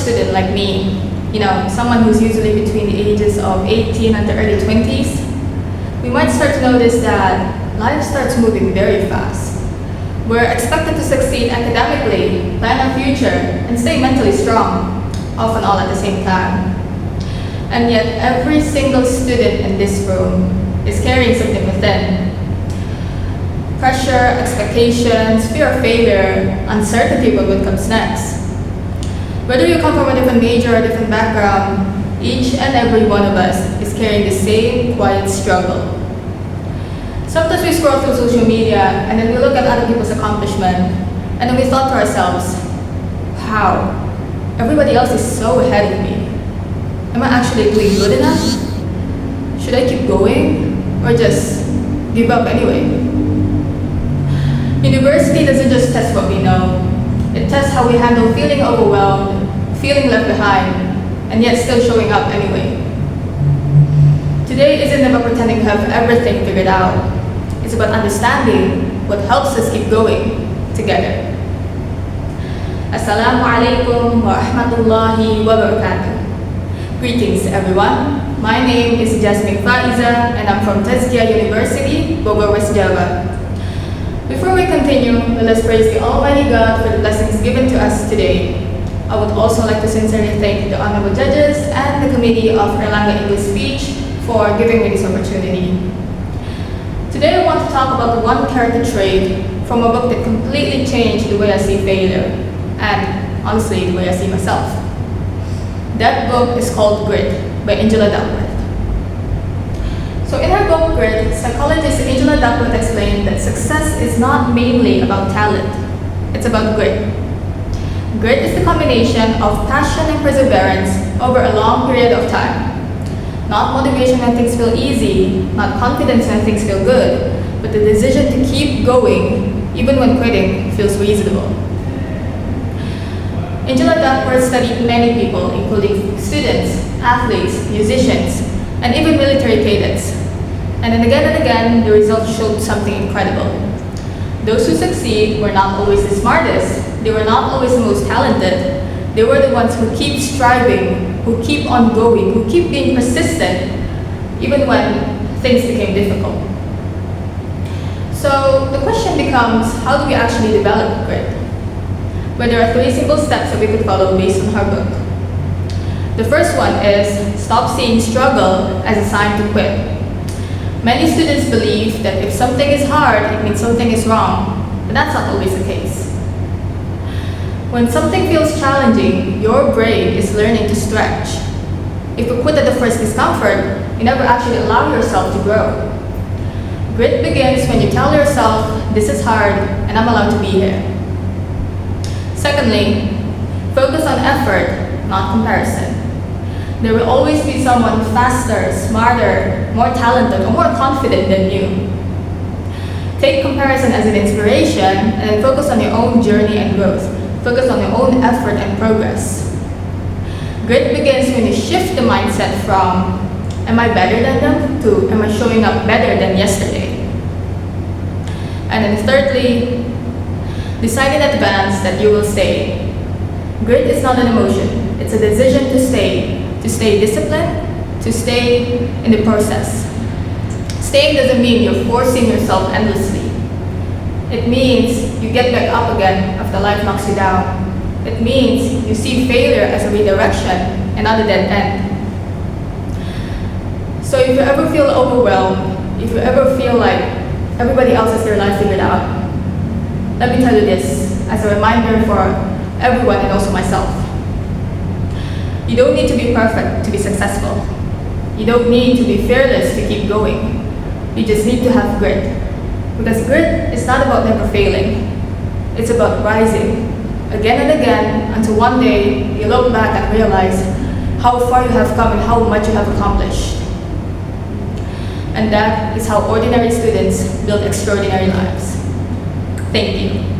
student like me, someone who's usually between the ages of 18 and the early 20s, we might start to notice that life starts moving very fast. We're expected to succeed academically, plan our future, and stay mentally strong, often all at the same time. And yet, every single student in this room is carrying something within. Pressure, expectations, fear of failure, uncertainty about what comes next. Whether you come from a different major or a different background, each and every one of us is carrying the same quiet struggle. Sometimes we scroll through social media and then we look at other people's accomplishment and then we thought to ourselves, wow, everybody else is so ahead of me. Am I actually doing good enough? Should I keep going or just give up anyway? University doesn't just test what we know. It tests how we handle feeling overwhelmed, feeling left behind, and yet still showing up anyway. Today isn't about pretending to have everything figured out. It's about understanding what helps us keep going together. Assalamu alaikum wa rahmatullahi wa barakatuh. Greetings everyone. My name is Jasmine Faiza and I'm from Tazkia University, Bogor, West Java. Before we continue, let us praise the Almighty God for the blessings given to us today. I would also like to sincerely thank the honorable judges and the committee of Erlangga English Speech for giving me this opportunity. Today I want to talk about one character trait from a book that completely changed the way I see failure, and honestly, the way I see myself. That book is called Grit by Angela Duckworth. So in her book Grit, psychologist Angela Duckworth explained that success is not mainly about talent, it's about grit. Grit is the combination of passion and perseverance over a long period of time. Not motivation when things feel easy, not confidence when things feel good, but the decision to keep going even when quitting feels reasonable. Angela Duckworth studied many people, including students, athletes, musicians, and even military cadets. And then again and again, the results showed something incredible. Those who succeed were not always the smartest, they were not always the most talented, they were the ones who keep striving, who keep on going, who keep being persistent, even when things became difficult. So the question becomes, how do we actually develop grit? Well, there are 3 simple steps that we could follow based on her book. The first one is stop seeing struggle as a sign to quit. Many students believe that if something is hard, it means something is wrong, but that's not always the case. When something feels challenging, your brain is learning to stretch. If you quit at the first discomfort, you never actually allow yourself to grow. Grit begins when you tell yourself, this is hard and I'm allowed to be here. Secondly, focus on effort, not comparison. There will always be someone faster, smarter, more talented, or more confident than you. Take comparison as an inspiration and then focus on your own journey and growth. Focus on your own effort and progress. Grit begins when you shift the mindset from, am I better than them, to, am I showing up better than yesterday? And then thirdly, decide in advance that you will stay. Grit is not an emotion, it's a decision to stay disciplined, to stay in the process. Staying doesn't mean you're forcing yourself endlessly. It means you get back up again after life knocks you down. It means you see failure as a redirection and not a dead end. So if you ever feel overwhelmed, if you ever feel like everybody else has their life figured out, let me tell you this as a reminder for everyone and also myself. You don't need to be perfect to be successful. You don't need to be fearless to keep going. You just need to have grit. Because grit is not about never failing. It's about rising again and again until one day you look back and realize how far you have come and how much you have accomplished. And that is how ordinary students build extraordinary lives. Thank you.